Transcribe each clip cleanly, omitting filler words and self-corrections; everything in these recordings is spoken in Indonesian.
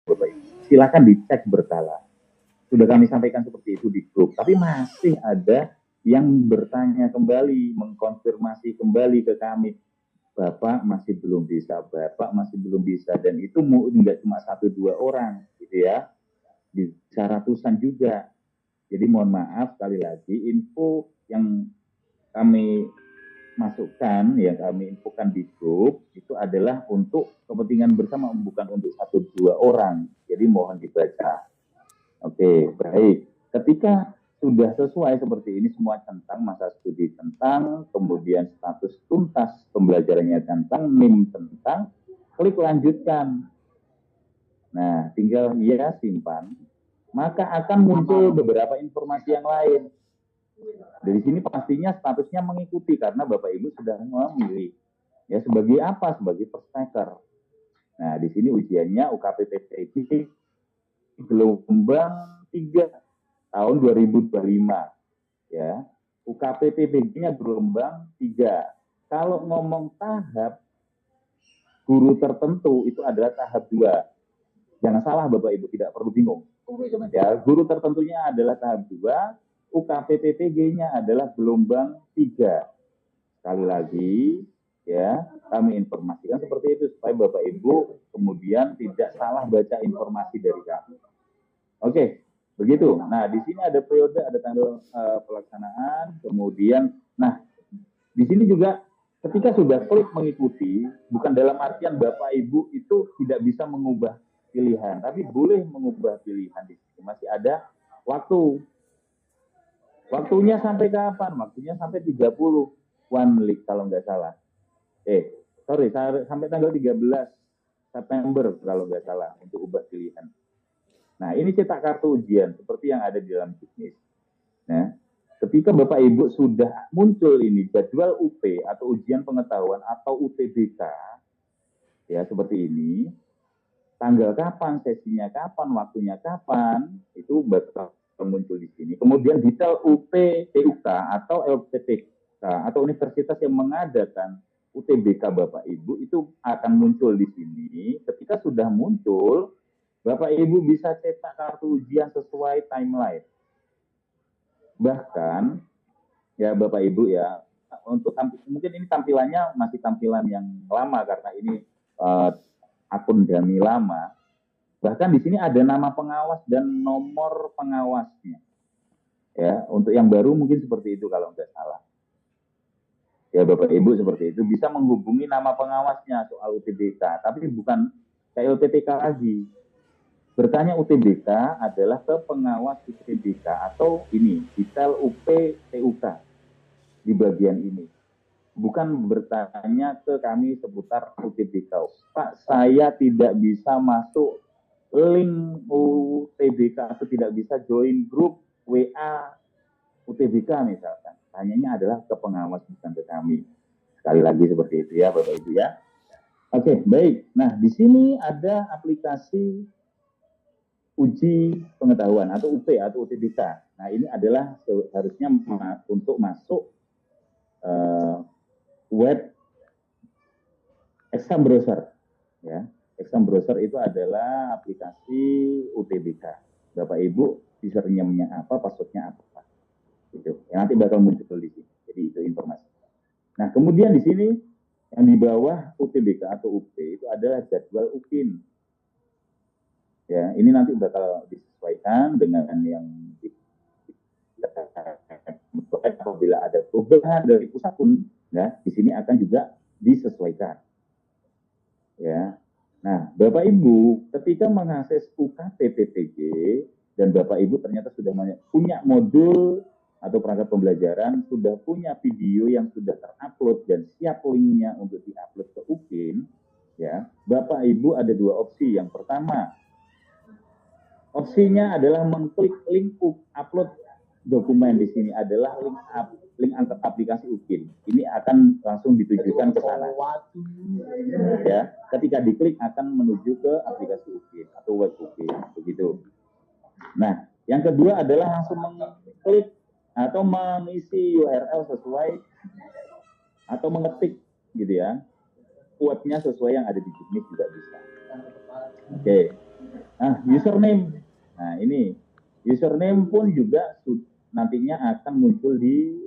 Bapak Ibu. Silakan dicek berkala. Sudah kami sampaikan seperti itu di grup, tapi masih ada yang bertanya kembali, mengkonfirmasi kembali ke kami, Bapak masih belum bisa, Bapak masih belum bisa, dan itu nggak cuma 1-2 orang, gitu ya, bisa ratusan juga. Jadi mohon maaf sekali lagi, info yang kami masukkan, yang kami infokan di grup, itu adalah untuk kepentingan bersama, bukan untuk 1-2 orang. Jadi mohon dibaca. Oke, baik. Ketika sudah sesuai seperti ini semua tentang masa studi tentang, kemudian status tuntas pembelajarannya tentang, NIM tentang, klik lanjutkan. Nah, tinggal ya simpan, maka akan muncul beberapa informasi yang lain. Dari sini pastinya statusnya mengikuti karena Bapak Ibu sudah memilih. Ya sebagai apa? Sebagai first taker. Nah, di sini ujiannya UKPPTG gelombang 3 tahun 2025. Ya. UKPPTG-nya gelombang 3. Kalau ngomong tahap guru tertentu itu adalah tahap 2. Jangan salah Bapak Ibu, tidak perlu bingung. Ya, guru tertentunya adalah tahap 2, UKPPTG-nya adalah gelombang 3. Sekali lagi, ya, kami informasikan seperti itu supaya Bapak Ibu kemudian tidak salah baca informasi dari kami. Oke, begitu. Nah, di sini ada periode, ada tanggal pelaksanaan, kemudian, nah, di sini juga ketika sudah klik mengikuti, bukan dalam artian Bapak Ibu itu tidak bisa mengubah pilihan, tapi boleh mengubah pilihan di sini. Masih ada waktu. Waktunya sampai kapan? Waktunya sampai 30 one week kalau nggak salah. Sorry, sampai tanggal 13 September kalau nggak salah untuk ubah pilihan. Nah, ini cetak kartu ujian seperti yang ada di dalam bisnis. Nah, ketika Bapak Ibu sudah muncul ini jadwal UP atau ujian pengetahuan atau UTBK, ya seperti ini, tanggal kapan, sesinya kapan, waktunya kapan, itu bakal muncul di sini. Kemudian detail UP, TUK atau LPTK atau universitas yang mengadakan UTBK Bapak Ibu itu akan muncul di sini. Ketika sudah muncul, Bapak Ibu bisa cetak kartu ujian sesuai timeline. Bahkan, ya Bapak Ibu ya, untuk mungkin ini tampilannya masih tampilan yang lama karena ini akun Dami lama. Bahkan di sini ada nama pengawas dan nomor pengawasnya. Ya, untuk yang baru mungkin seperti itu kalau nggak salah. Ya Bapak Ibu seperti itu bisa menghubungi nama pengawasnya soal UTBK, tapi bukan kayak UTBK lagi. Bertanya UTBK adalah ke pengawas UTBK atau ini detail UP TUK di bagian ini. Bukan bertanya ke kami seputar UTBK. Pak, saya tidak bisa masuk link UTBK atau tidak bisa join grup WA UTBK misalkan. Tanyanya adalah ke pengawas bukan ke kami. Sekali lagi seperti itu ya Bapak Ibu ya. Oke, baik. Nah, di sini ada aplikasi uji pengetahuan atau UP atau UTBK. Nah, ini adalah seharusnya untuk masuk web exam browser. Ya, exam browser itu adalah aplikasi UTBK. Bapak Ibu username-nya apa, password-nya apa. Gitu. Yang nanti bakal muncul di sini. Jadi itu informasi. Nah, kemudian di sini yang di bawah UTBK atau UP itu adalah jadwal UPIN. Ya, ini nanti bakal disesuaikan dengan yang apabila ada perubahan dari pusat pun, ya, di sini akan juga disesuaikan. Ya. Nah, Bapak Ibu, ketika mengakses UKPPTG dan Bapak Ibu ternyata sudah punya modul atau perangkat pembelajaran, sudah punya video yang sudah terupload dan siap linknya untuk diupload ke UPIN, ya, Bapak Ibu ada dua opsi. Yang pertama, opsinya adalah mengklik link upload dokumen. Di sini adalah link aplikasi UPIN. Ini akan langsung ditujukan ke sana. Ya, ketika diklik akan menuju ke aplikasi UPIN atau web UPIN, begitu. Nah, yang kedua adalah langsung mengklik atau mengisi URL sesuai atau mengetik gitu ya, quote-nya sesuai yang ada di bisnis juga bisa. Oke. Nah, username. Nah, ini username pun juga nantinya akan muncul di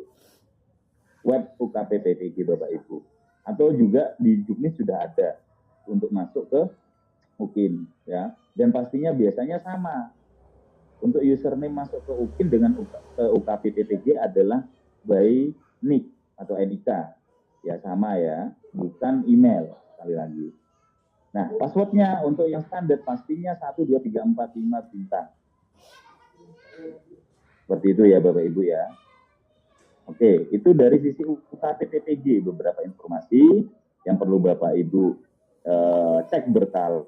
web UKPPTG Bapak Ibu. Atau juga di Juknis sudah ada untuk masuk ke UKIN ya. Dan pastinya biasanya sama. Untuk username masuk ke UKIN dengan ke UKPPTG adalah by nick atau NIK. Ya sama ya, bukan email sekali lagi. Nah, passwordnya untuk yang standar pastinya 1, 2, 3, 4, 5 bintang. Seperti itu ya Bapak Ibu ya. Oke, itu dari sisi UKPPTG beberapa informasi yang perlu Bapak Ibu cek berkala.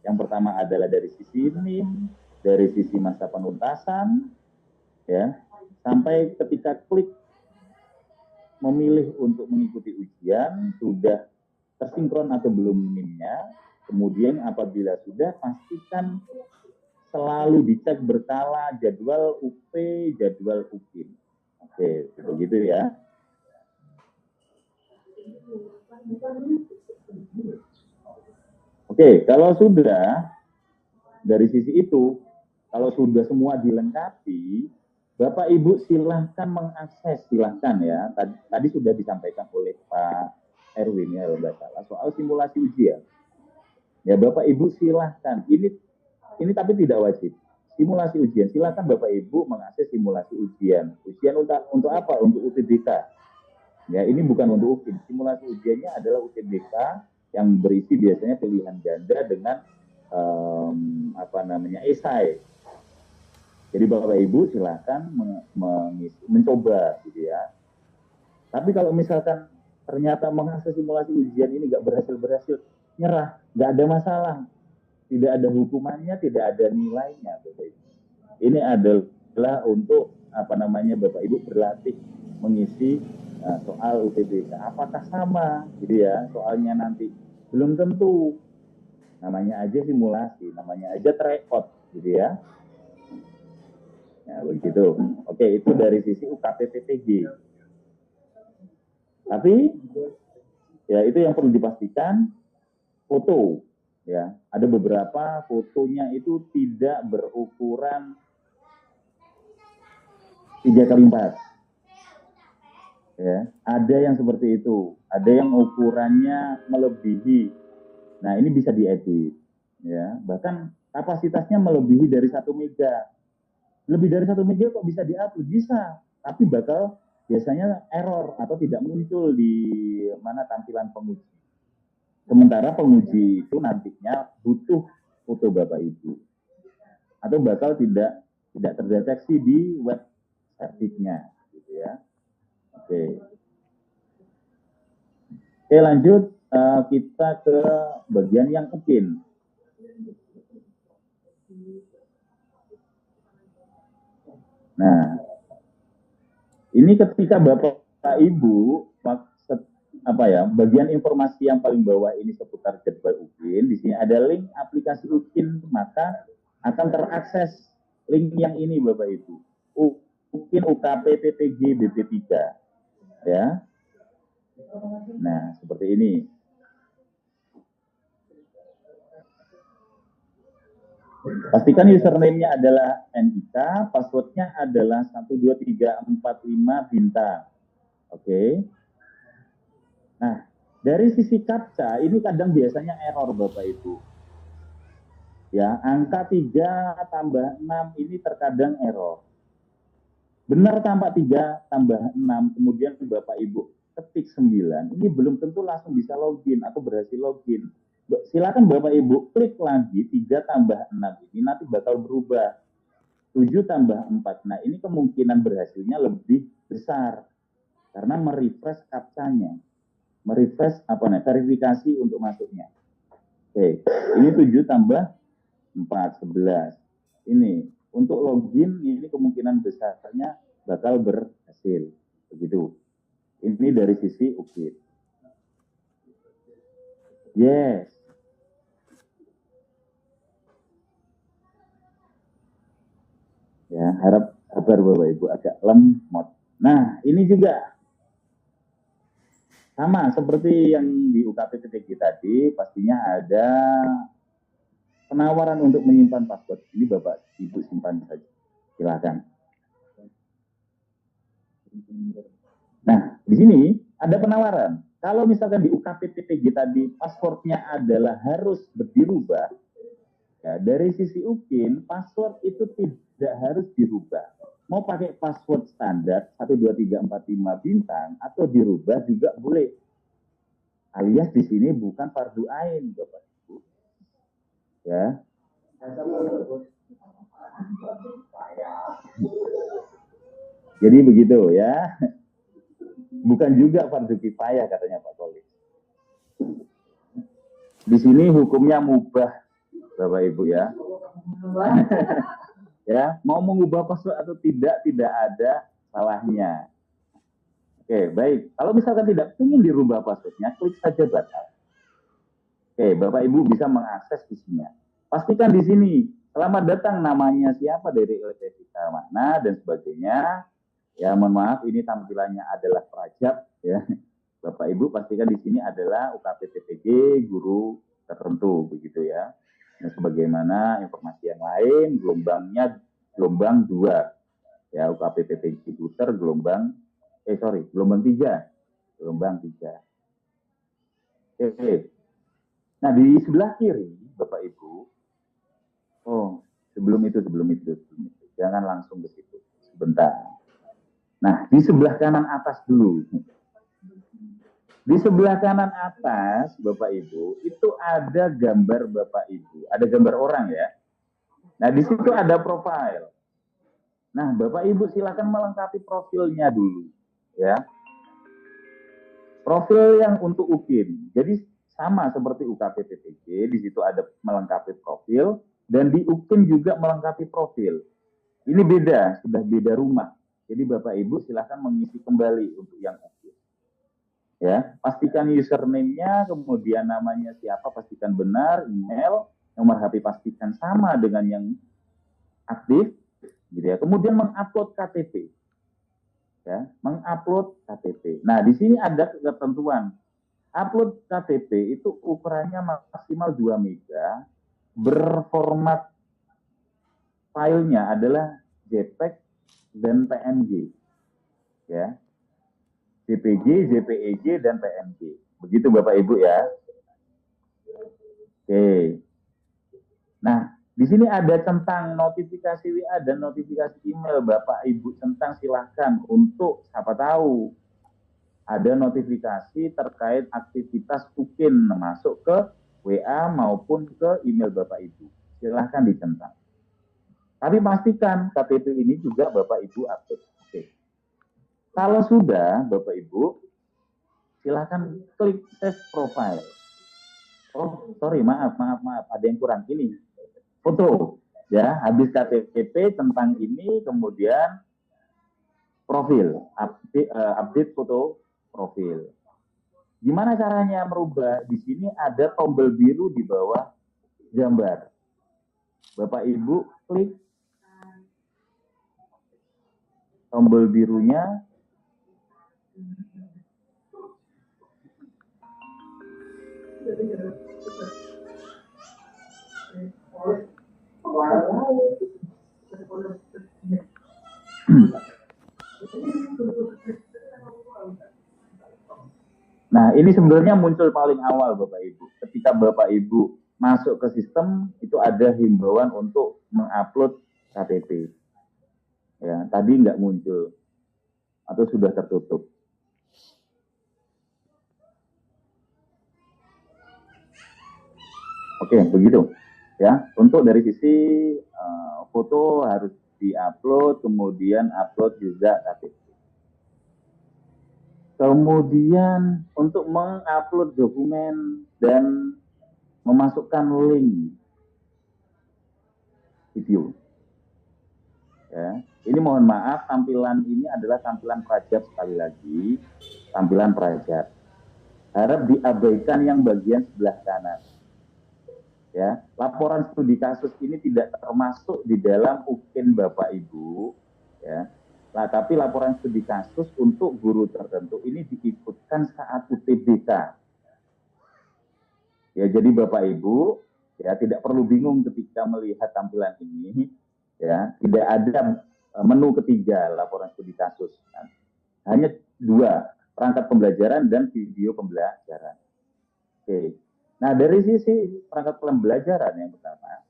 Yang pertama adalah dari sisi NIM, dari sisi masa penuntasan, ya, sampai ketika klik memilih untuk mengikuti ujian sudah tersinkron atau belum NIM-nya. Kemudian apabila sudah, pastikan selalu dicek berkala jadwal UP, jadwal UKIN. Oke, begitu ya. Oke, kalau sudah dari sisi itu, kalau sudah semua dilengkapi, Bapak Ibu silahkan mengakses, silahkan ya. Tadi sudah disampaikan oleh Pak Erwin ya, kalau nggak salah, soal simulasi ujian. Ya Bapak Ibu silahkan. Ini tapi tidak wajib. Simulasi ujian, silahkan Bapak Ibu mengakses simulasi ujian. Ujian untuk apa? Untuk UTBK. Ya, ini bukan untuk UKIN. Simulasi ujiannya adalah UTBK yang berisi biasanya pilihan ganda dengan esai. Jadi Bapak Ibu silahkan mencoba gitu ya. Tapi kalau misalkan ternyata mengakses simulasi ujian ini nggak berhasil, nyerah, nggak ada masalah. Tidak ada hukumannya, tidak ada nilainya. Bapak Ibu. Ini adalah untuk Bapak Ibu berlatih mengisi soal UTBK. Apakah sama gitu ya soalnya nanti? Belum tentu. Namanya aja simulasi, namanya aja tryout gitu ya. Ya begitu. Oke, itu dari sisi UKPPTG. Tapi ya itu yang perlu dipastikan, foto ya. Ada beberapa fotonya itu tidak berukuran 3x4. Ya, ada yang seperti itu, ada yang ukurannya melebihi. Nah, ini bisa diedit ya. Bahkan kapasitasnya melebihi dari 1 mega. Lebih dari 1 mega kok bisa diupload? Bisa, tapi bakal biasanya error atau tidak muncul di mana tampilan penguji. Sementara penguji itu nantinya butuh foto Bapak Ibu atau bakal tidak terdeteksi di web servisnya gitu ya. Oke. Oke, lanjut kita ke bagian yang UKIN. Nah, ini ketika Bapak Ibu bagian informasi yang paling bawah ini seputar jadwal UKIN, di sini ada link aplikasi UKIN, maka akan terakses link yang ini Bapak Ibu. UKIN UKPPTG BP3 ya. Nah, seperti ini. Pastikan username-nya adalah NIK, password-nya adalah 12345 bintang. Oke. Nah, dari sisi CAPTCHA ini kadang biasanya error Bapak Ibu. Ya, angka 3 tambah 6 ini terkadang error. Benar tampak 3 tambah 6, kemudian Bapak Ibu ketik 9, ini belum tentu langsung bisa login atau berhasil login. Silakan Bapak Ibu klik lagi 3 tambah 6 ini nanti bakal berubah 7 tambah 4. Nah, ini kemungkinan berhasilnya lebih besar karena merefresh captcha-nya. Merefresh verifikasi untuk masuknya. Oke, ini 7 tambah 4, 11. Ini untuk login ini kemungkinan besarnya bakal berhasil. Begitu. Ini dari sisi UKIN. Yes. Ya, harap sabar Bapak Ibu agak lemot. Nah, ini juga sama seperti yang di UKPPTG tadi, pastinya ada penawaran untuk menyimpan password. Ini Bapak Ibu simpan saja. Silakan. Nah, di sini ada penawaran. Kalau misalkan di UKPTPG tadi passwordnya adalah harus dirubah, ya, dari sisi UKIN, password itu tidak harus dirubah. Mau pakai password standar 1, 2, 3, 4, 5 bintang atau dirubah juga boleh. Alias di sini bukan fardu ain, Bapak Ibu. Ya. Jadi begitu ya. Bukan juga fardu kifayah katanya Pak Kolis. Di sini hukumnya mubah, Bapak Ibu ya. Ya, mau mengubah password atau tidak ada salahnya. Oke, baik. Kalau misalkan tidak ingin dirubah passwordnya, klik saja batal. Oke, Bapak Ibu bisa mengakses isinya. Pastikan di sini, selamat datang namanya siapa dari LPSK mana dan sebagainya. Ya, mohon maaf, ini tampilannya adalah Prajab. Ya, Bapak Ibu pastikan di sini adalah UKPTPG guru tertentu, begitu ya. Dan sebagaimana informasi yang lain, gelombang 2. Ya, UKPTPG Puter gelombang 3. Gelombang 3. Oke. Nah, di sebelah kiri, Bapak Ibu. Oh, sebelum itu. Jangan langsung ke situ. Sebentar. Nah, di sebelah kanan atas dulu. Di sebelah kanan atas, Bapak Ibu, itu ada gambar Bapak Ibu. Ada gambar orang ya. Nah, di situ ada profil. Nah, Bapak Ibu silakan melengkapi profilnya dulu. Ya. Profil yang untuk UKIN. Jadi sama seperti UKPTPG, di situ ada melengkapi profil, dan di UKIN juga melengkapi profil. Ini beda, sudah beda rumah. Jadi Bapak Ibu silakan mengisi kembali untuk yang UKIN. Ya, pastikan username-nya, kemudian namanya siapa, pastikan benar, email, nomor HP pastikan sama dengan yang aktif, gitu ya. Kemudian mengupload KTP. Ya, mengupload KTP. Nah, di sini ada ketentuan. Upload KTP itu ukurannya maksimal 2 MB, berformat filenya adalah JPEG dan PNG. Ya. JPG, JPEG, dan PNG. Begitu Bapak Ibu ya. Oke. Nah, di sini ada tentang notifikasi WA dan notifikasi email Bapak Ibu tentang silahkan untuk siapa tahu ada notifikasi terkait aktivitas UKIN masuk ke WA maupun ke email Bapak Ibu. Silahkan dicentang. Tapi pastikan KTP ini juga Bapak Ibu upload. Oke. Kalau sudah Bapak Ibu, silahkan klik save profile. Oh, sorry, maaf. Ada yang kurang. Ini foto. Ya, habis KTP tentang ini, kemudian profil. Update foto profil. Gimana caranya merubah? Di sini ada tombol biru di bawah gambar. Bapak Ibu klik tombol birunya. Nah, ini sebenarnya muncul paling awal Bapak Ibu. Ketika Bapak Ibu masuk ke sistem, itu ada himbauan untuk mengupload KTP. Ya, tadi nggak muncul atau sudah tertutup. Oke, begitu. Ya, untuk dari sisi foto harus diupload, kemudian upload juga KTP. Kemudian untuk mengupload dokumen dan memasukkan link video. Ya, ini mohon maaf, tampilan ini adalah tampilan Prajab sekali lagi, tampilan Prajab. Harap diabaikan yang bagian sebelah kanan. Ya, laporan studi kasus ini tidak termasuk di dalam UKIN Bapak Ibu. Ya. Nah, tapi laporan studi kasus untuk guru tertentu ini diikutkan saat UTBK. Ya, jadi Bapak Ibu Ya, tidak perlu bingung ketika melihat tampilan ini. Ya, tidak ada menu ketiga laporan studi kasus. Hanya dua, perangkat pembelajaran dan video pembelajaran. Oke. Nah, dari sisi perangkat pembelajaran yang pertama,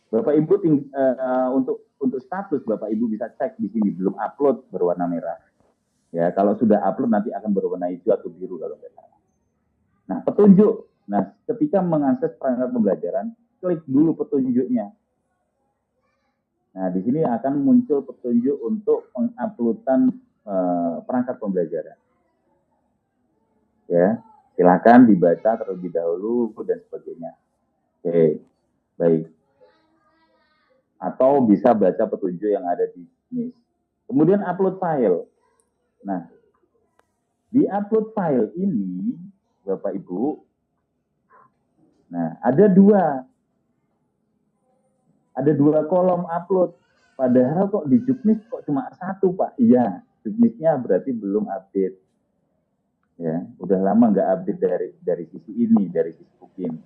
Bapak Ibu untuk status Bapak Ibu bisa cek di sini belum upload berwarna merah. Ya, kalau sudah upload nanti akan berwarna hijau atau biru kalau tidak salah. Nah, petunjuk. Nah, ketika mengakses perangkat pembelajaran, klik dulu petunjuknya. Nah, di sini akan muncul petunjuk untuk penguploadan perangkat pembelajaran. Ya, silakan dibaca terlebih dahulu dan sebagainya. Oke, baik. Atau bisa baca petunjuk yang ada di sini. Kemudian upload file. Nah, di upload file ini, Bapak Ibu, nah ada dua kolom upload. Padahal kok di Juknis kok cuma satu, Pak? Iya, Juknisnya berarti belum update. Ya, udah lama nggak update dari sisi ini, dari sisi Bookin.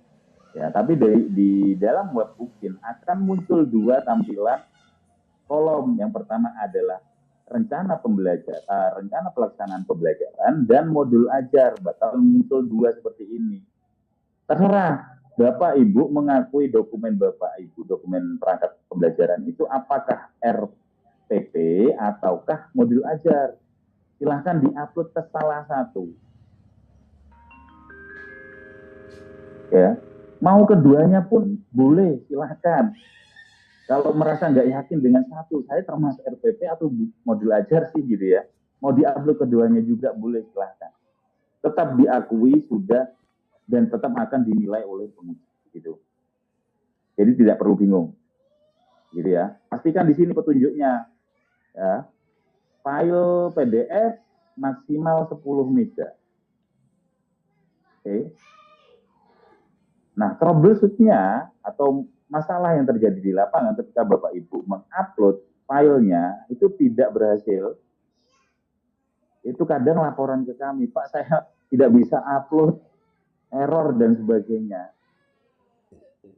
Ya, tapi di dalam web Bookin akan muncul dua tampilan kolom. Yang pertama adalah rencana pelaksanaan pembelajaran dan modul ajar. Bakal muncul dua seperti ini. Terserah Bapak Ibu mengakui dokumen Bapak Ibu, dokumen perangkat pembelajaran itu apakah RPP ataukah modul ajar. Silahkan diupload ke salah satu. Ya, mau keduanya pun boleh, silahkan. Kalau merasa nggak yakin dengan satu, saya termasuk RPP atau modul ajar sih gitu ya. Mau diupload keduanya juga boleh, silahkan. Tetap diakui sudah dan tetap akan dinilai oleh penguji gitu. Jadi tidak perlu bingung. Gitu ya. Pastikan di sini petunjuknya ya. File PDF maksimal 10 MB. Oke. Nah, troubleshoot-nya atau masalah yang terjadi di lapangan ketika Bapak Ibu mengupload filenya itu tidak berhasil. Itu kadang laporan ke kami, Pak, saya tidak bisa upload, error dan sebagainya.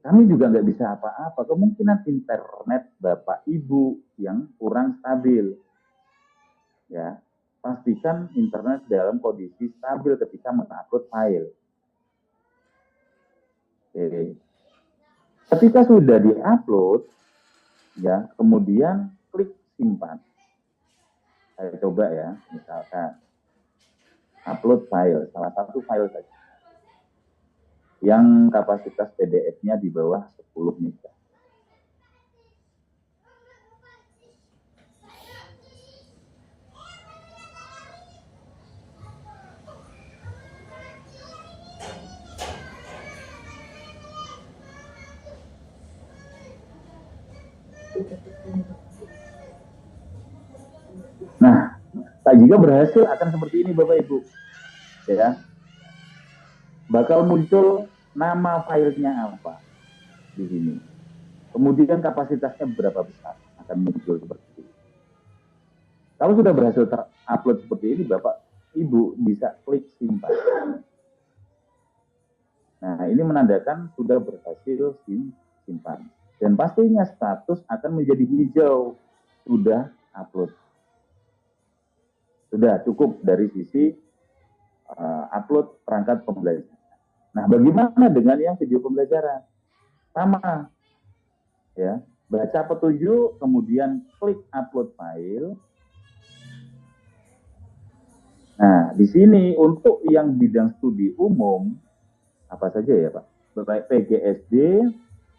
Kami juga nggak bisa apa-apa. Kemungkinan internet Bapak Ibu yang kurang stabil. Ya, pastikan internet dalam kondisi stabil ketika mengupload file. Oke. Ketika sudah diupload, ya, kemudian klik simpan. Saya coba ya, misalkan upload file, salah satu file saja yang kapasitas PDF-nya di bawah 10 MB. Nah, tak jika berhasil akan seperti ini Bapak Ibu. Ya. Bakal muncul nama filenya apa di sini. Kemudian kapasitasnya berapa besar akan muncul seperti ini. Kalau sudah berhasil terupload seperti ini, Bapak Ibu bisa klik simpan. Nah, ini menandakan sudah berhasil simpan. Dan pastinya status akan menjadi hijau. Sudah upload. Sudah cukup dari sisi upload perangkat pembelajaran. Nah, bagaimana dengan yang video pembelajaran? Sama. Ya, baca petunjuk, kemudian klik upload file. Nah, di sini untuk yang bidang studi umum, apa saja ya Pak? Baik PGSD,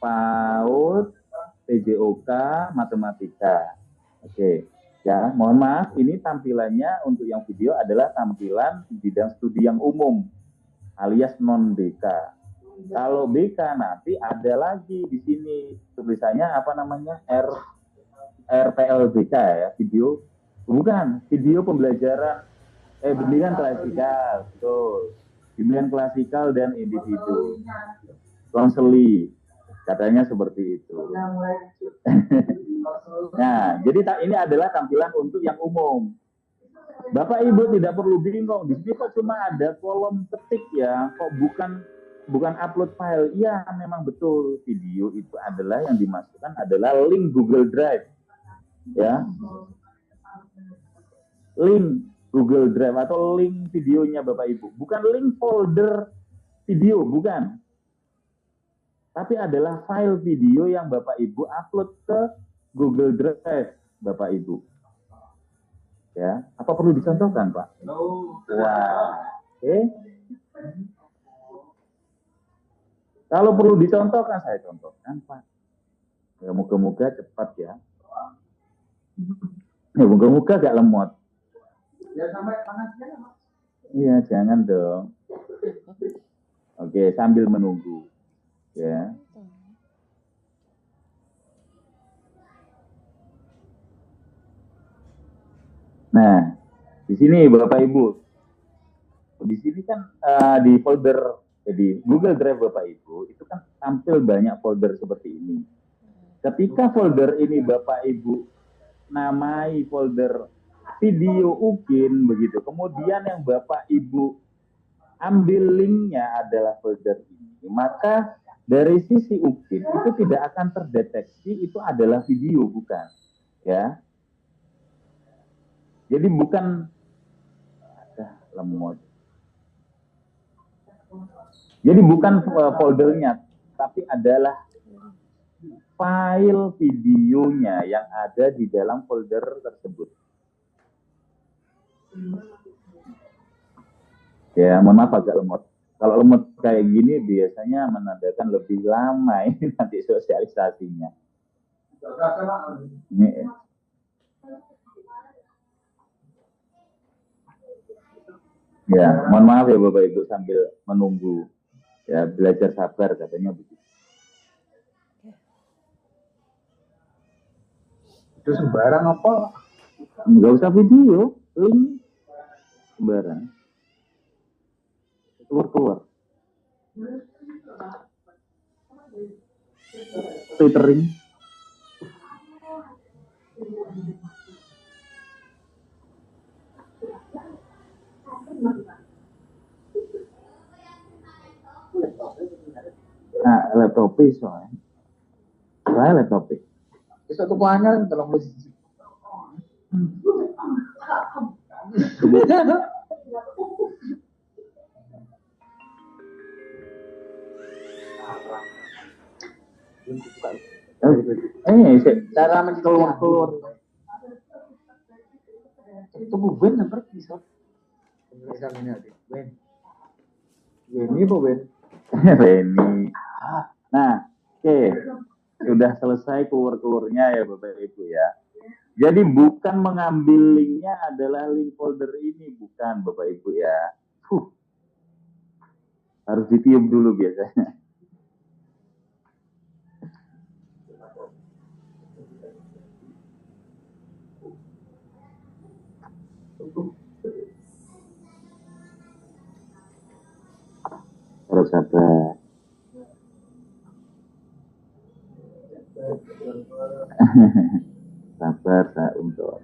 PAUD, PJOK, Matematika. Oke, ya mohon maaf, ini tampilannya untuk yang video adalah tampilan bidang studi yang umum, alias non-BK. Kalau BK nanti ada lagi di sini tulisannya apa namanya RPLBK ya, video bukan video pembelajaran bimbingan klasikal, betul. Bimbingan klasikal dan individu. Konseli, katanya seperti itu. Nah, jadi ini adalah tampilan untuk yang umum. Bapak Ibu tidak perlu bingung, di sini kok cuma ada kolom ketik ya, kok bukan bukan upload file. Iya, memang betul. Video itu adalah yang dimasukkan adalah link Google Drive. Ya. Link Google Drive atau link videonya Bapak Ibu. Bukan link folder video, bukan. Tapi adalah file video yang Bapak Ibu upload ke Google Drive, Bapak Ibu. Ya, apa perlu dicontohkan, Pak? Wah, oke. Kalau perlu dicontohkan, saya contohkan, Pak. Ya, moga-moga cepat ya. Ya, moga-moga gak lemot. Ya, sampai panasnya, Pak. Iya, jangan dong. Oke, sambil menunggu. Ya. Nah, di sini Bapak Ibu, di sini kan di folder di Google Drive Bapak Ibu itu kan tampil banyak folder seperti ini. Ketika folder ini Bapak Ibu namai folder video UKIN begitu, kemudian yang Bapak Ibu ambil linknya adalah folder ini, maka dari sisi UKIN itu tidak akan terdeteksi itu adalah video, bukan, ya. Jadi bukan lemot. Jadi bukan foldernya, tapi adalah file videonya yang ada di dalam folder tersebut. Ya, mohon maaf agak lemot. Kalau lemot kayak gini biasanya menandakan lebih lama ini nanti sosialisasinya. Ini, ya, mohon maaf ya Bapak Ibu sambil menunggu. Ya, belajar sabar katanya begitu. Itu sembarang apa? Enggak usah video, link sembarang. Keluar. Twittering. Nah, laptop soalnya. Saya laptop. Itu tuh banyak dalam musik. Cara keluar. Itu Ben yang pergi sob. Penulisan ini ada. Ben. Ini apa Ben? Beni. Nah, oke. Sudah selesai keluar-keluarnya ya Bapak Ibu ya. Jadi bukan mengambil linknya adalah link folder ini, bukan Bapak Ibu ya. Harus ditiup dulu biasanya. Harus sabar. Sabar Kak untuk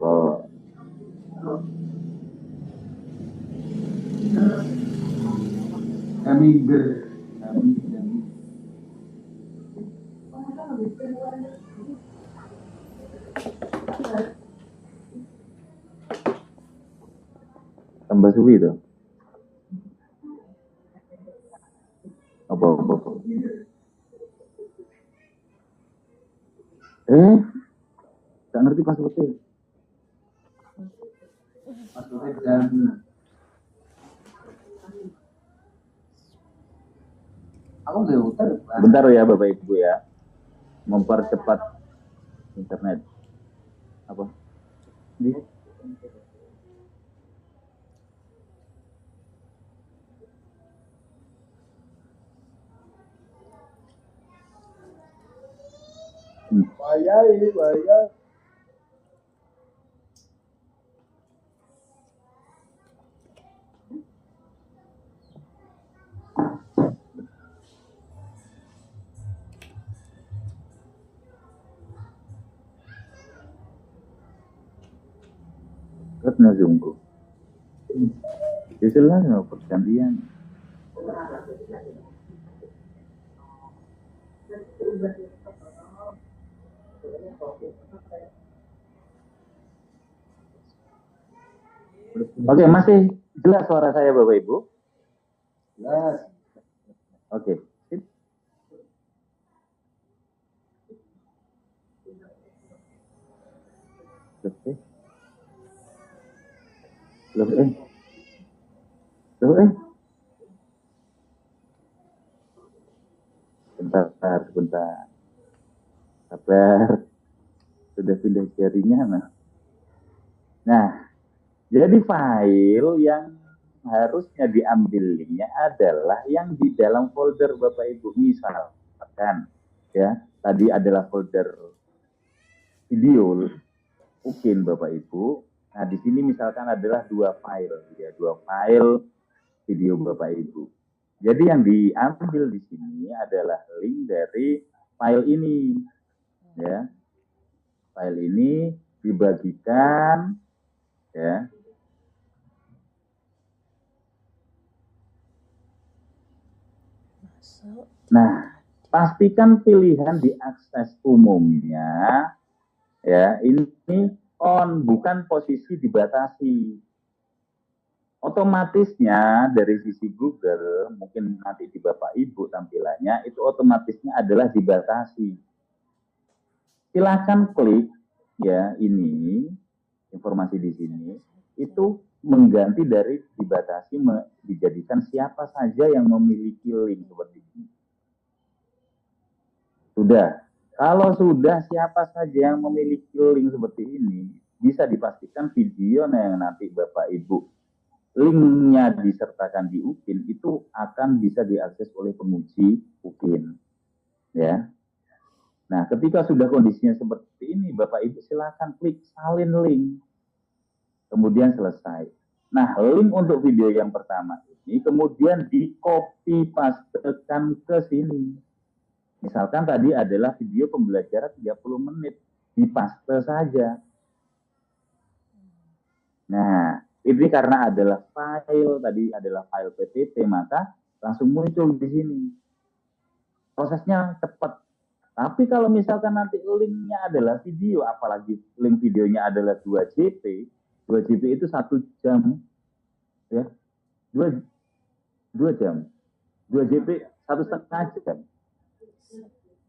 kami tambah suwi itu. Apa. Gak ngerti passwordnya. Aku nggak utar. Bentar ya Bapak Ibu ya. Mempercepat internet. Apa? Ini. Bayar. Katanya sungguh. Jelas no pergantian. Oke, masih jelas suara saya Bapak Ibu? Jelas. Oke. Sip. Loh, Sebentar. Sabar. Sudah pindah jaringan. Nah, jadi file yang harusnya diambil linknya adalah yang di dalam folder Bapak Ibu. Misalkan, ya, tadi adalah folder video, mungkin Bapak Ibu. Nah, di sini misalkan adalah 2 file, ya, 2 file video Bapak Ibu. Jadi yang diambil di sini adalah link dari file ini, ya. File ini dibagikan, ya. Nah, pastikan pilihan di akses umumnya, ya, ini on, bukan posisi dibatasi. Otomatisnya dari sisi Google, mungkin nanti di Bapak Ibu tampilannya, itu otomatisnya adalah dibatasi. Silakan klik, ya, ini, informasi di sini, itu mengganti dari dibatasi, dijadikan siapa saja yang memiliki link seperti ini. Sudah. Kalau sudah siapa saja yang memiliki link seperti ini, bisa dipastikan video yang nanti Bapak Ibu linknya disertakan di UPIN itu akan bisa diakses oleh penguji UPIN. Ya. Nah, ketika sudah kondisinya seperti ini, Bapak Ibu silakan klik salin link. Kemudian selesai. Nah, link untuk video yang pertama ini kemudian di copy pastekan ke sini. Misalkan tadi adalah video pembelajaran 30 menit, dipaste saja. Nah, ini karena adalah file, tadi adalah file PPT, maka langsung muncul di sini. Prosesnya cepat. Tapi kalau misalkan nanti linknya adalah video, apalagi link videonya adalah 2 JP, 2 JP itu 1 jam, ya, 2 jam, 2 JP 1,5 jam.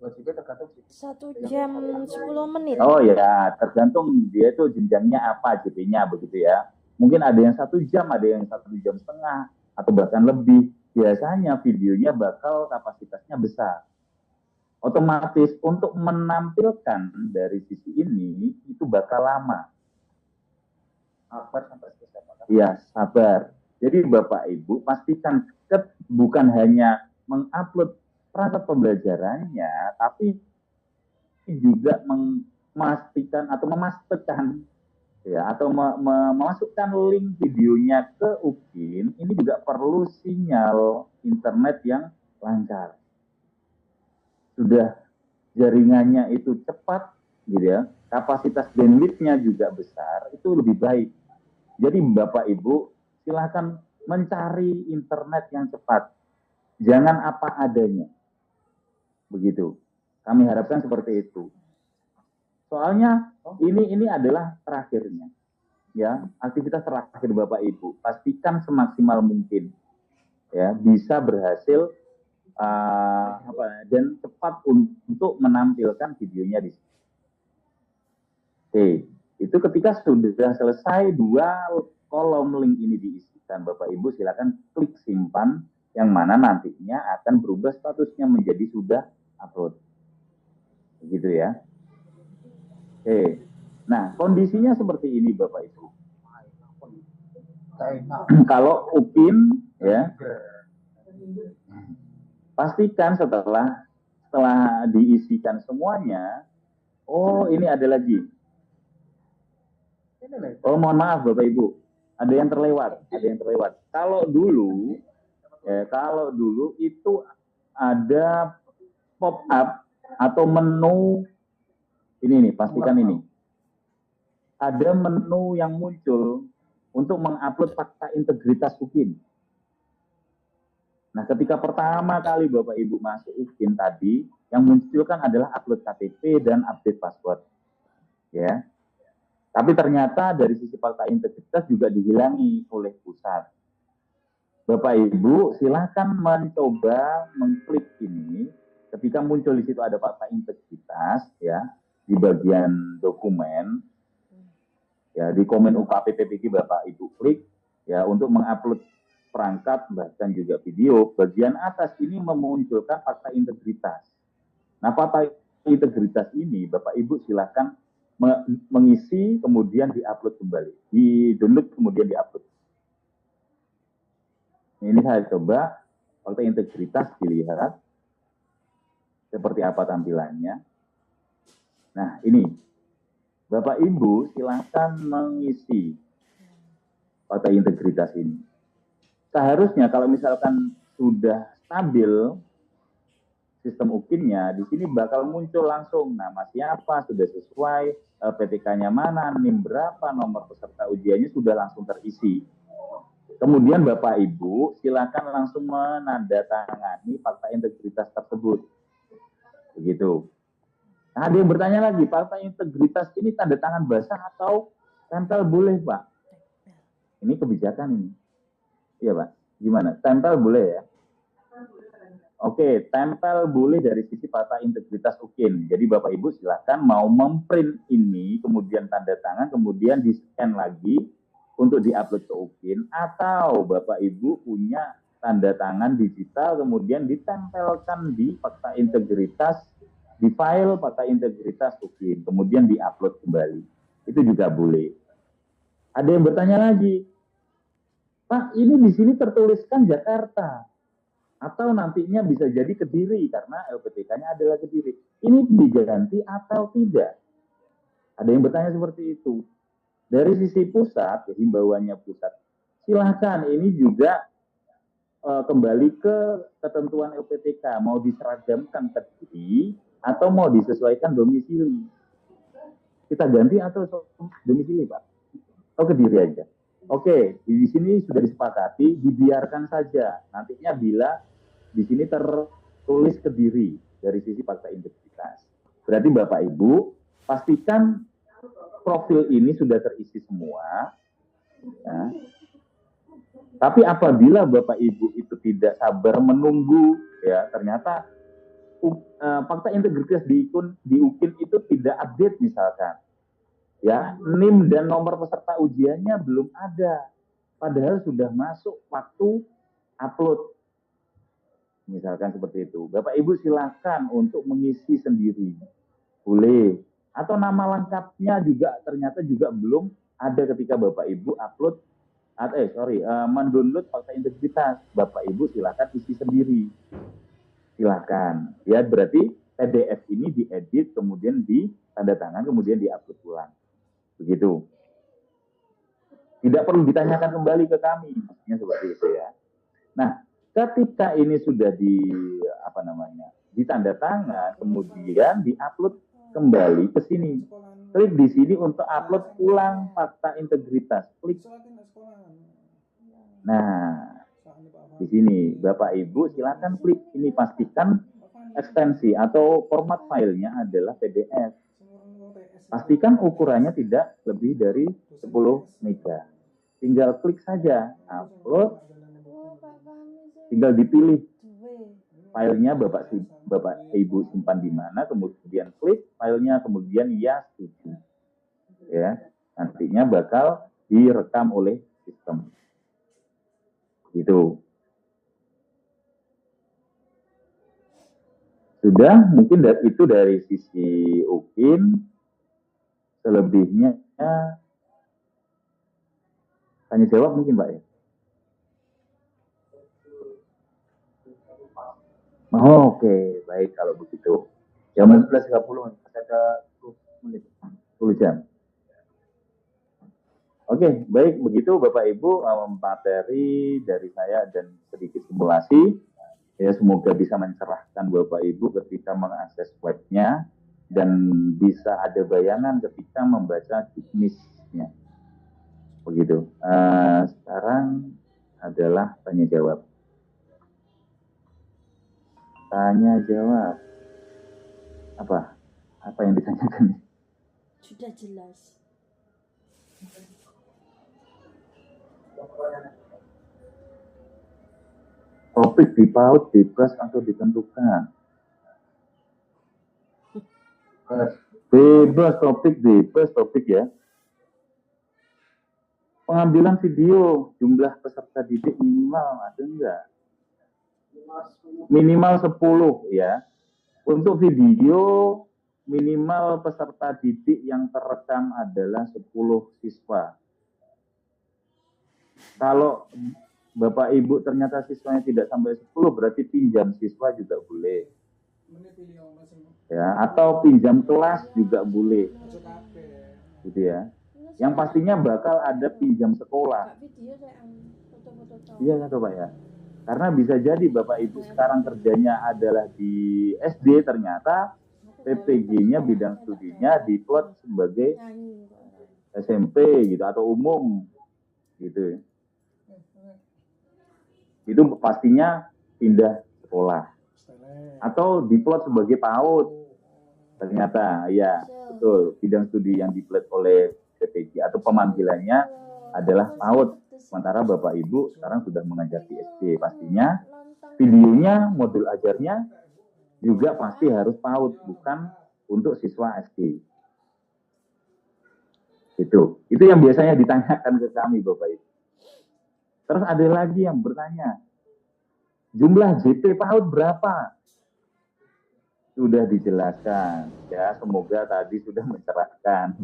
2 JP tergantung 1 jam 10 menit. Oh ya, tergantung dia itu jenjangnya apa JP-nya begitu ya. Mungkin ada yang 1 jam, ada yang 1,5 jam, atau bahkan lebih. Biasanya videonya bakal kapasitasnya besar. Otomatis untuk menampilkan dari sisi ini itu bakal lama. sabar sampai selesai. Iya, sabar. Jadi Bapak Ibu pastikan bukan hanya mengupload perangkat pembelajarannya, tapi juga memastikan atau memastikan, ya, atau memasukkan link videonya ke UPIN. Ini juga perlu sinyal internet yang lancar. Sudah jaringannya itu cepat, gitu ya, kapasitas bandwidth-nya juga besar, itu lebih baik. Jadi Bapak Ibu silakan mencari internet yang cepat, jangan apa adanya, begitu. Kami harapkan seperti itu. Soalnya ini adalah terakhirnya, ya, aktivitas terakhir Bapak Ibu. Pastikan semaksimal mungkin, ya, bisa berhasil dan cepat untuk menampilkan videonya di sini. Oke, itu ketika sudah selesai 2 kolom link ini diisikan, Bapak Ibu silakan klik simpan, yang mana nantinya akan berubah statusnya menjadi sudah upload. Begitu ya. Oke. Nah, kondisinya seperti ini Bapak Ibu. Kalau UPIN, ya, pastikan setelah diisikan semuanya, oh ini ada lagi. Oh mohon maaf Bapak Ibu, ada yang terlewat. Kalau dulu itu ada pop up atau menu ini nih, pastikan ini. Ada menu yang muncul untuk mengupload fakta integritas UPIN. Nah, ketika pertama kali Bapak Ibu masuk UPIN tadi, yang muncul kan adalah upload KTP dan update password. Ya. Tapi ternyata dari sisi fakta integritas juga dihilangi oleh pusat. Bapak Ibu silahkan mencoba mengklik ini ketika muncul di situ ada fakta integritas ya di bagian dokumen ya di komen UKP PPG Bapak Ibu klik ya untuk mengupload perangkat bahkan juga video bagian atas ini memunculkan fakta integritas. Nah fakta integritas ini Bapak Ibu silahkan mengisi kemudian diupload kembali, di download kemudian diupload. Ini saya coba fakta integritas dilihat seperti apa tampilannya. Nah ini Bapak Ibu silakan mengisi fakta integritas ini. Seharusnya kalau misalkan sudah stabil sistem UKIN-nya, di sini bakal muncul langsung nama siapa, sudah sesuai, PTK-nya mana, NIM berapa, nomor peserta ujiannya sudah langsung terisi. Kemudian Bapak Ibu silakan langsung menandatangani fakta integritas tersebut. Begitu. Nah, ada yang bertanya lagi, fakta integritas ini tanda tangan basah atau tempel boleh, Pak? Ini kebijakan ini. Iya, Pak. Gimana? Tempel boleh ya? Oke, tempel boleh dari sisi fakta integritas UKIN. Jadi Bapak Ibu silakan mau memprint ini, kemudian tanda tangan, kemudian di-scan lagi untuk diupload ke UKIN, atau Bapak Ibu punya tanda tangan digital, kemudian ditempelkan di fakta integritas, di file fakta integritas UKIN, kemudian diupload kembali. Itu juga boleh. Ada yang bertanya lagi, Pak, ini di sini tertuliskan Jakarta, atau nantinya bisa jadi Kediri, karena LPTK-nya adalah Kediri. Ini diganti atau tidak? Ada yang bertanya seperti itu. Dari sisi pusat, himbauannya pusat, silahkan ini juga kembali ke ketentuan LPTK, mau diseragamkan Kediri atau mau disesuaikan domisili. Kita ganti atau domisili, Pak? Oh, Kediri aja. Oke, di sini sudah disepakati, dibiarkan saja. Nantinya bila di sini tertulis Kediri dari sisi fakta integritas. Berarti Bapak Ibu pastikan profil ini sudah terisi semua. Ya. Tapi apabila Bapak Ibu itu tidak sabar menunggu, ya ternyata fakta integritas di UKIN itu tidak update misalkan. Ya, NIM dan nomor peserta ujiannya belum ada. Padahal sudah masuk waktu upload. Misalkan seperti itu. Bapak Ibu silakan untuk mengisi sendiri. Boleh. Atau nama lengkapnya juga ternyata juga belum ada ketika Bapak Ibu upload mendownload fakta integritas. Bapak Ibu silakan isi sendiri. Silakan. Ya, berarti PDF ini diedit, kemudian ditandatangan, kemudian diupload ulang. Begitu. Tidak perlu ditanyakan kembali ke kami, maksudnya seperti itu ya. Nah, ketika ini sudah ditandatangan, kemudian diupload kembali ke sini. Klik di sini untuk upload ulang fakta integritas. Klik. Nah, di sini Bapak Ibu silakan klik ini, pastikan ekstensi atau format filenya adalah PDF. Pastikan ukurannya tidak lebih dari 10 mega. Tinggal klik saja, upload, tinggal dipilih filenya Bapak Ibu simpan di mana, kemudian klik filenya, kemudian ya setuju. Ya, nantinya bakal direkam oleh sistem. Gitu. Sudah, mungkin itu dari sisi UKIN. Selebihnya tanya jawab mungkin Pak ya. Oh, oke, baik kalau begitu. Jam 11.30 masih ada 10 menit, 10 jam. Oke, baik begitu Bapak Ibu, materi dari saya dan sedikit simulasi. Ya, semoga bisa mencerahkan Bapak Ibu ketika mengakses webnya dan bisa ada bayangan ketika membaca juknisnya. Begitu. Sekarang adalah tanya jawab. Tanya jawab. Apa yang ditanyakan? Sudah jelas. Topik dipaut, bebas atau ditentukan? Bebas topik ya. Pengambilan video, jumlah peserta didik minimal ada enggak? Minimal 10 ya. Untuk video minimal peserta didik yang terekam adalah 10 siswa. Kalau Bapak Ibu ternyata siswanya tidak sampai 10, berarti pinjam siswa juga boleh. Ya, atau pinjam kelas juga boleh. Gitu ya. Yang pastinya bakal ada pinjam sekolah. Iya kan Pak ya? Karena bisa jadi Bapak Ibu sekarang kerjanya adalah di SD, ternyata PPG-nya bidang studinya diplot sebagai SMP gitu atau umum gitu. Itu pastinya pindah sekolah. Atau diplot sebagai PAUD. Ternyata ya, betul, bidang studi yang diplot oleh PPG atau pemanggilannya adalah PAUD. Sementara Bapak Ibu sekarang sudah mengajar di SD, pastinya videonya, modul ajarnya juga pasti harus PAUD, bukan untuk siswa SD. Itu yang biasanya ditanyakan ke kami Bapak Ibu. Terus ada lagi yang bertanya, jumlah JP PAUD berapa? Sudah dijelaskan, ya semoga tadi sudah mencerahkan.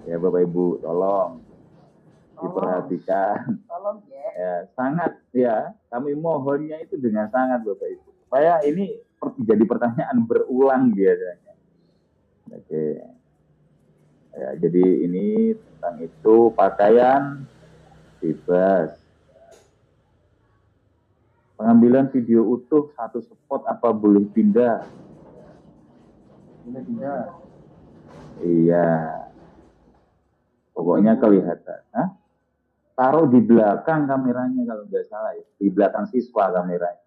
Ya Bapak Ibu, tolong diperhatikan. Tolong ya. Sangat ya, kami mohonnya itu dengan sangat Bapak Ibu. Supaya ini jadi pertanyaan berulang biasanya. Oke. Ya, jadi ini tentang itu pakaian bebas. Pengambilan video utuh satu spot apa boleh pindah? Boleh pindah. Iya. Pokoknya kelihatan. Hah? Taruh di belakang kameranya kalau nggak salah ya. Di belakang siswa kameranya.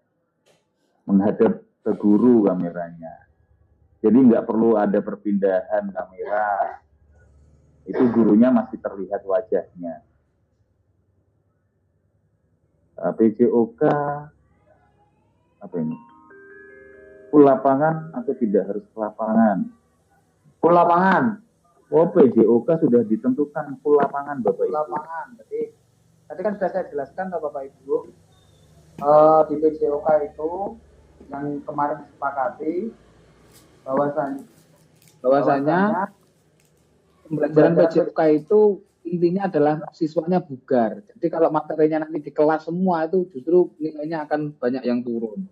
Menghadap ke guru kameranya. Jadi nggak perlu ada perpindahan kamera. Itu gurunya masih terlihat wajahnya. PJOK apa ini? Full lapangan atau tidak harus lapangan? Full lapangan. Oh, PJOK sudah ditentukan full lapangan Bapak Ibu. Lapangan. Jadi tadi kan sudah saya jelaskan ke Bapak Ibu. Di PJOK itu yang kemarin disepakati bahwasanya pembelajaran PJOK itu intinya adalah siswanya bugar. Jadi kalau materinya nanti di kelas semua itu justru nilainya akan banyak yang turun.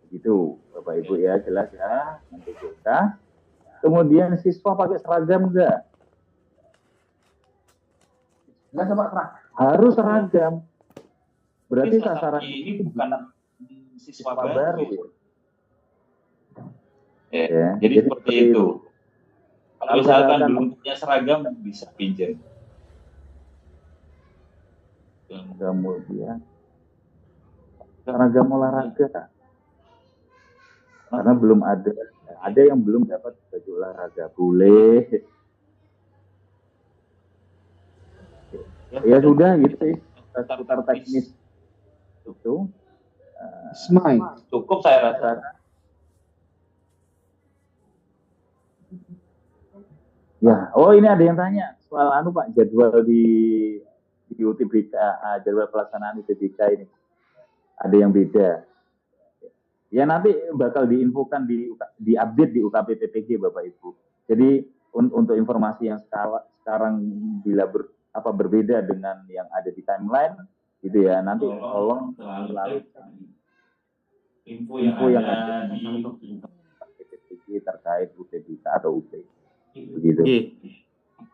Begitu Bapak Ibu ya, jelas ya. Nanti kita. Kemudian siswa pakai seragam enggak? Enggak sama seragam. Harus seragam. Berarti Tapi sasaran ini bukan siswa baru. baru. Ya, jadi seperti itu. Kalau misalkan belum punya seragam, bisa pinjam. Kemudian seragam olahraga. Karena belum ada yang belum dapat baju olahraga. Boleh. Ya sudah gitu sih. Seputar teknis itu. Smile. Cukup saya rasa. Ya, oh ini ada yang tanya soal Pak, jadwal di UTBK, jadwal pelaksanaan UTBK ini. Ada yang beda. Ya nanti bakal diinfokan di update di UKP PPG Bapak Ibu. Jadi untuk informasi yang sekarang bila berbeda dengan yang ada di timeline gitu ya, nanti tolong selalu info yang ada di PPG terkait UTBK atau UT. Begitu.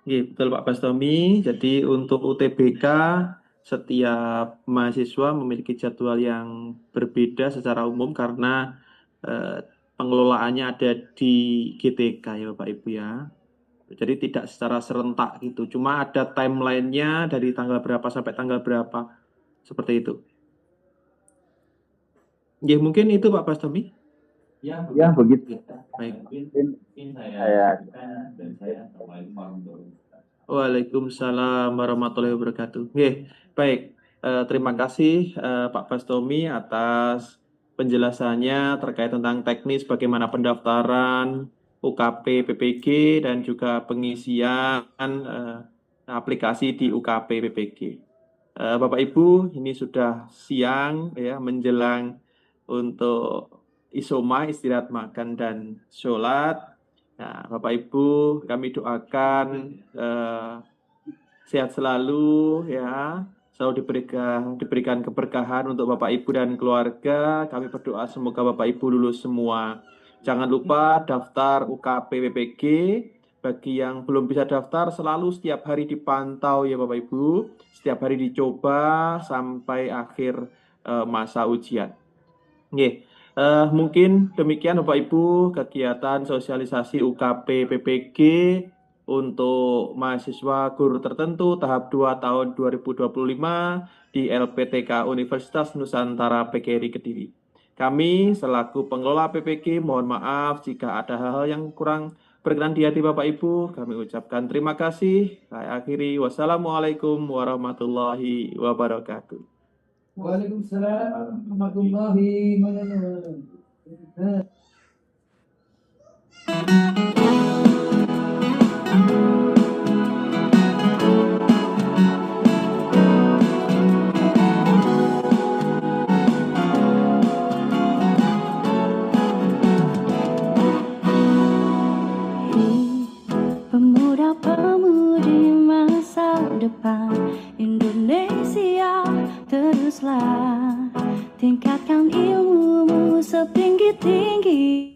Betul Pak Bastomi. Jadi untuk UTBK setiap mahasiswa memiliki jadwal yang berbeda secara umum karena pengelolaannya ada di GTK ya Bapak Ibu ya. Jadi tidak secara serentak gitu. Cuma ada timelinenya dari tanggal berapa sampai tanggal berapa. Seperti itu. Mungkin itu Pak Bastomi. Ya begitu. Baik. Mungkin saya dan saya Assalamualaikum warahmatullahi wabarakatuh. Waalaikumsalam warahmatullahi wabarakatuh. Oke, baik. Terima kasih Pak Bastomi atas penjelasannya terkait tentang teknis bagaimana pendaftaran UKP PPG dan juga pengisian aplikasi di UKP PPG. Bapak Ibu, ini sudah siang ya, menjelang untuk isoma, istirahat makan dan sholat. Nah, Bapak Ibu, kami doakan sehat selalu ya, selalu diberikan keberkahan untuk Bapak Ibu dan keluarga. Kami berdoa semoga Bapak Ibu lulus semua. Jangan lupa daftar UKP PPG. Bagi yang belum bisa daftar, selalu setiap hari dipantau ya Bapak Ibu. Setiap hari dicoba sampai akhir masa ujian. Oke. Mungkin demikian Bapak Ibu kegiatan sosialisasi UKP PPG untuk mahasiswa guru tertentu tahap 2 tahun 2025 di LPTK Universitas Nusantara PGRI Kediri. Kami selaku pengelola PPG mohon maaf jika ada hal-hal yang kurang berkenan di hati Bapak Ibu. Kami ucapkan terima kasih. Saya akhiri. Wassalamualaikum warahmatullahi wabarakatuh. Waalaikumsalam warahmatullahi wabarakatuh. Pemuda-pemudi masa depan Indonesia, teruslah tingkatkan ilmumu setinggi-tinggi.